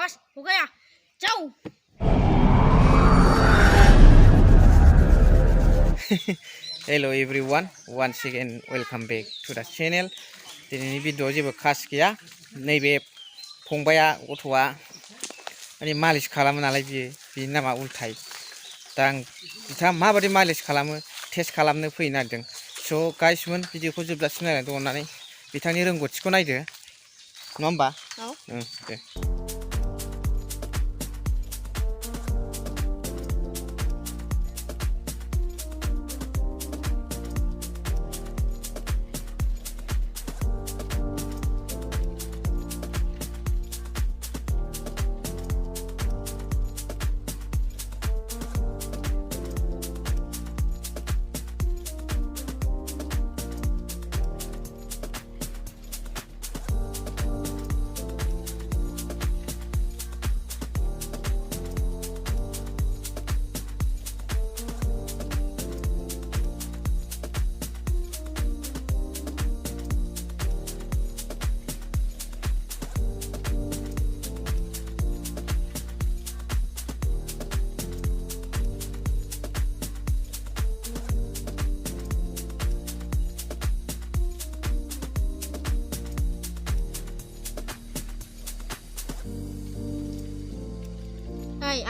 बस हो गया जाओ। Hello everyone, once again welcome back to the channel. दिनैनि भिडिअ'आव जेबो खास गैया। नैबे फंबाया गथ'आ माने मालिस खालामो नालाय बिनि नामा उल्थाय। दा आं बिथाङा माबायदि मालिस खालामो टेस्ट खालामनो फैनो नागिरदों। स' गाइसमोन भिडिअ'खौ जोबजासिम नायनानै दं अननानै बिथांनि रोंगौथिखौ नायदो। नङा होमबा? औ। दे।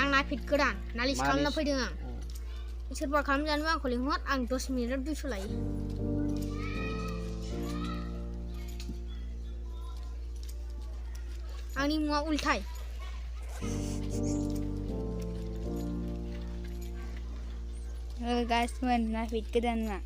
आं नायफिट गोदान नालिस खालामना फैदों आं। सोरबा खालामजानोबा आंखौ लिंहर, आं 10 मिनिटाव 200 लायो। आंनि मुङा उल्थाय। गाइसमोन नायफिट गोदान मा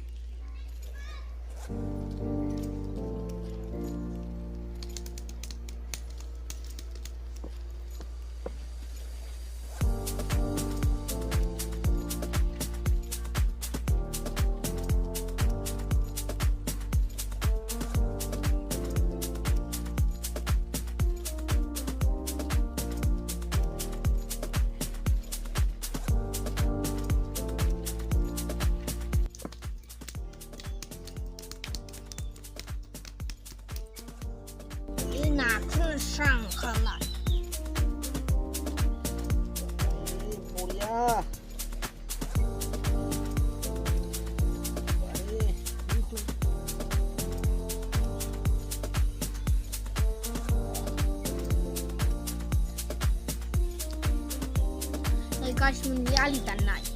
拿ขึ้น上课了。Guys, ini alitan naik.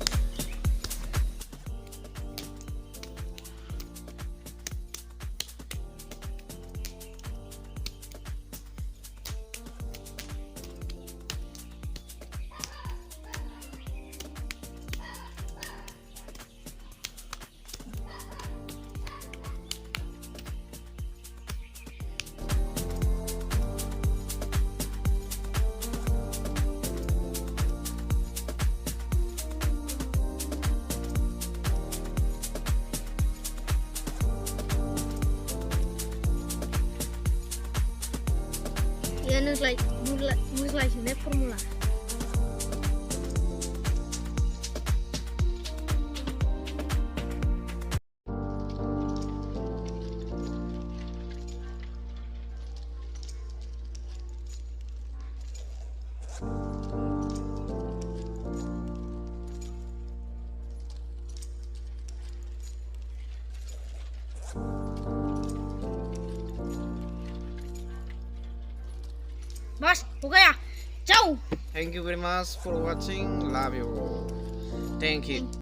Ya mulai sini formula. बस हो गया जाओ। Thank you very much for watching. Love you. Thank you.